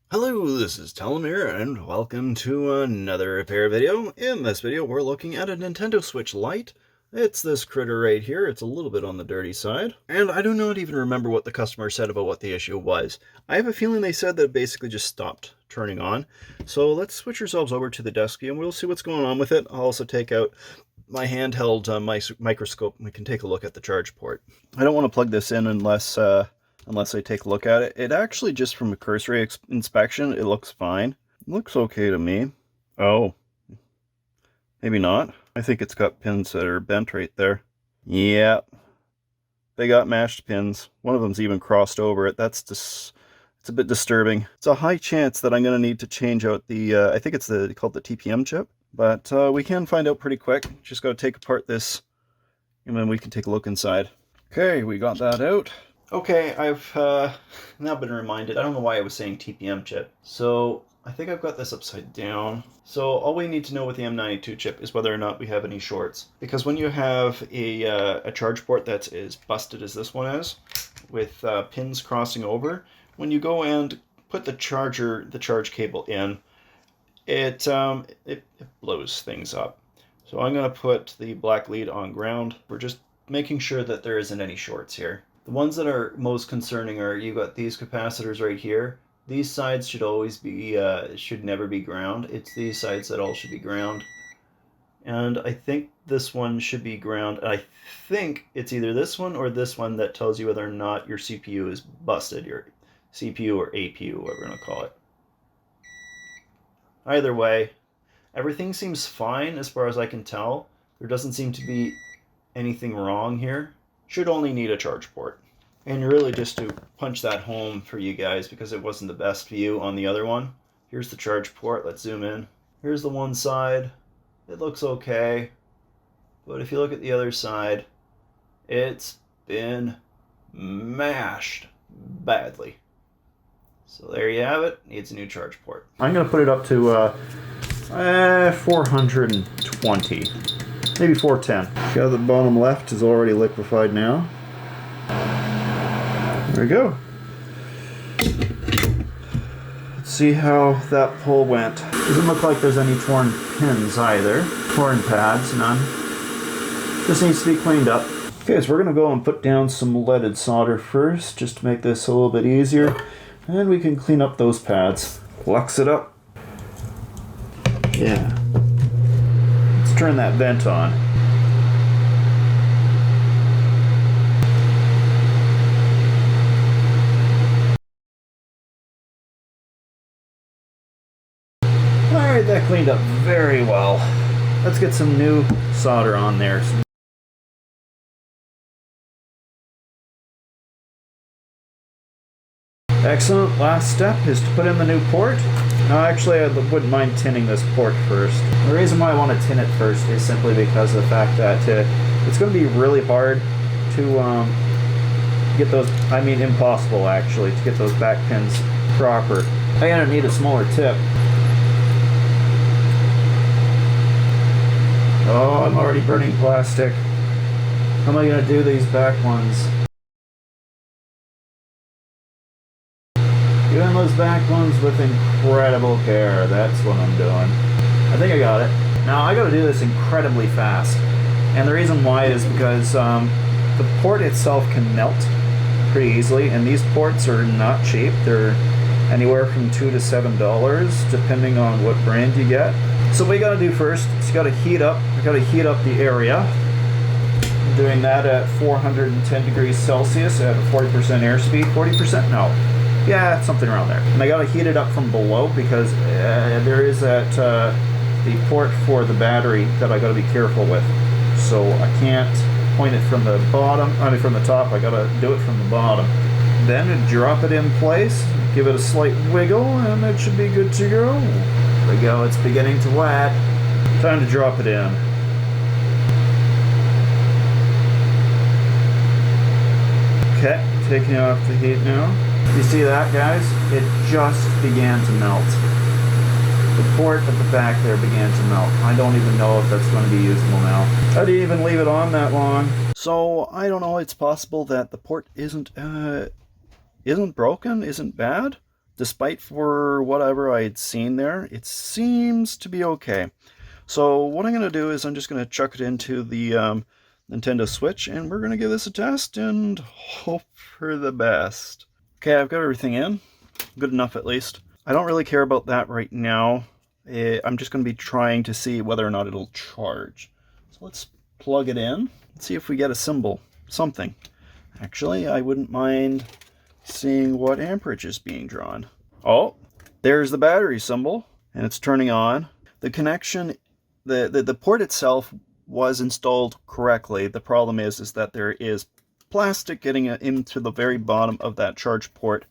Hello, this is Telomere, and welcome to another repair video. In this video, we're looking at a Nintendo Switch Lite. It's this critter right here. It's a little bit on the dirty side. And I do not even remember what the customer said about what the issue was. I have a feeling they said that it basically just stopped turning on. So let's switch ourselves over to the desk and we'll see what's going on with it. I'll also take out my handheld microscope and we can take a look at the charge port. I don't want to plug this in unless I take a look at it. It actually, just from a cursory inspection, it looks fine. It looks okay to me. Oh, maybe not. I think it's got pins that are bent right there. Yeah, they got mashed pins. One of them's even crossed over it. That's just, it's a bit disturbing. It's a high chance that I'm going to need to change out the, I think it's called the TPM chip. But we can find out pretty quick. Just got to take apart this, and then we can take a look inside. Okay, we got that out. Okay, I've now been reminded. I don't know why I was saying TPM chip. So I think I've got this upside down. So all we need to know with the M92 chip is whether or not we have any shorts. Because when you have a charge port that's as busted as this one is, with pins crossing over, when you go and put the charge cable in, it blows things up. So I'm going to put the black lead on ground. We're just making sure that there isn't any shorts here. The ones that are most concerning are, you got these capacitors right here. These sides should always be, should never be ground. It's these sides that all should be ground. And I think this one should be ground. I think it's either this one or this one that tells you whether or not your CPU is busted, your CPU or APU, whatever we're going to call it. Either way, everything seems fine as far as I can tell. There doesn't seem to be anything wrong here. Should only need a charge port. And really just to punch that home for you guys, because it wasn't the best view on the other one. Here's the charge port. Let's zoom in. Here's the one side. It looks okay. But if you look at the other side, it's been mashed badly. So there you have it. Needs a new charge port. I'm going to put it up to 420. Maybe 410. Got the bottom left is already liquefied now. There we go. Let's see how that pull went. Doesn't look like there's any torn pins either. Torn pads, none. Just needs to be cleaned up. Okay, so we're going to go and put down some leaded solder first, just to make this a little bit easier. And we can clean up those pads. Flux it up. Yeah. Let's turn that vent on. Alright, that cleaned up very well. Let's get some new solder on there. Excellent. Last step is to put in the new port. Now, actually, I wouldn't mind tinning this port first. The reason why I want to tin it first is simply because of the fact that it's going to be really hard to get those, I mean impossible actually, to get those back pins proper. I'm going to need a smaller tip. Oh, I'm already burning plastic. How am I going to do these back ones? Doing those back ones with incredible care. That's what I'm doing. I think I got it. Now I got to do this incredibly fast. And the reason why is because the port itself can melt pretty easily. And these ports are not cheap. They're anywhere from $2 to $7 depending on what brand you get. So what you got to do first is you got to heat up. You got to heat up the area. I'm doing that at 410 degrees Celsius at a 40% airspeed. 40%? No. Yeah, something around there. And I gotta heat it up from below because there is that the port for the battery that I gotta be careful with. So I can't point it from the bottom, from the top. I gotta do it from the bottom. Then drop it in place, give it a slight wiggle, and it should be good to go. There we go, it's beginning to wet. Time to drop it in. Okay, taking it off the heat now. You see that, guys? It just began to melt. The port at the back there began to melt. I don't even know if that's going to be usable now. I didn't even leave it on that long. So, I don't know, it's possible that the port isn't broken, isn't bad. despite for whatever I had seen there, it seems to be okay. So what I'm going to do is I'm just going to chuck it into the Nintendo Switch, and we're going to give this a test and hope for the best. Okay, I've got everything in. Good enough, at least. I don't really care about that right now. I'm just going to be trying to see whether or not it'll charge. So let's plug it in. Let's see if we get a symbol. Something. Actually, I wouldn't mind seeing what amperage is being drawn. Oh, there's the battery symbol, and it's turning on. The connection, the port itself was installed correctly. The problem is that there is plastic getting into the very bottom of that charge port,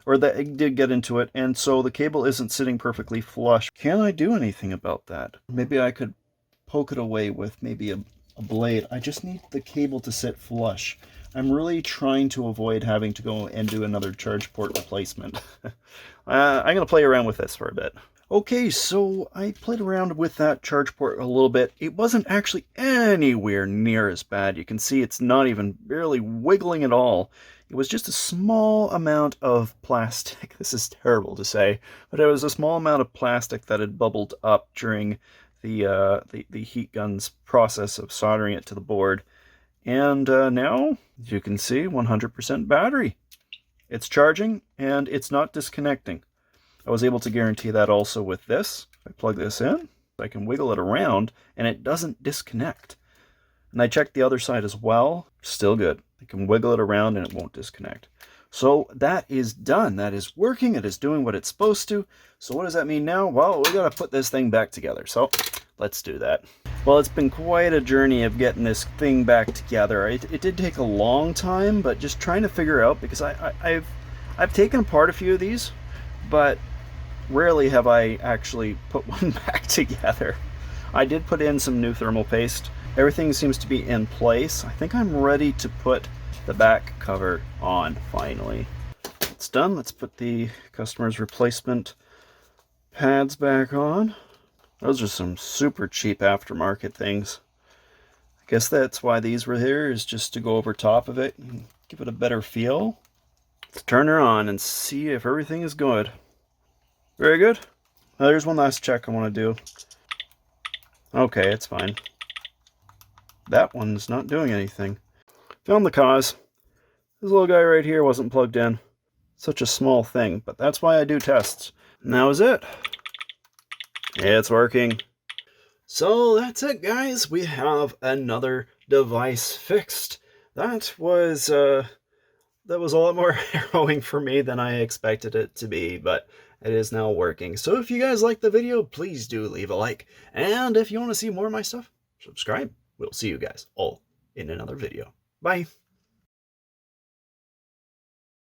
or that it did get into it, and so the cable isn't sitting perfectly flush. Can I do anything about that? Maybe I could poke it away with maybe a blade. I just need the cable to sit flush. I'm really trying to avoid having to go and do another charge port replacement. I'm going to play around with this for a bit. Okay, so I played around with that charge port a little bit. It wasn't actually anywhere near as bad. You can see it's not even barely wiggling at all. It was just a small amount of plastic. This is terrible to say, but it was a small amount of plastic that had bubbled up during the heat gun's process of soldering it to the board. And now, as you can see, 100% battery. It's charging, and it's not disconnecting. I was able to guarantee that also with this. If I plug this in, I can wiggle it around, and it doesn't disconnect. And I checked the other side as well. Still good. I can wiggle it around, and it won't disconnect. So that is done. That is working. It is doing what it's supposed to. So what does that mean now? Well, we got to put this thing back together. So let's do that. Well, it's been quite a journey of getting this thing back together. It did take a long time, but just trying to figure out, because I've taken apart a few of these, but rarely have I actually put one back together. I did put in some new thermal paste. Everything seems to be in place. I think I'm ready to put the back cover on finally. It's done. Let's put the customer's replacement pads back on. Those are some super cheap aftermarket things. I guess that's why these were here, is just to go over top of it and give it a better feel. Let's turn her on and see if everything is good. Very good. Now there's one last check I want to do. Okay, it's fine. That one's not doing anything. Found the cause. This little guy right here wasn't plugged in. Such a small thing, but that's why I do tests. And that was it. It's working. So that's it, guys. We have another device fixed. That was a lot more harrowing for me than I expected it to be, but it is now working. So if you guys like the video, please do leave a like. And if you want to see more of my stuff, subscribe. We'll see you guys all in another video. Bye.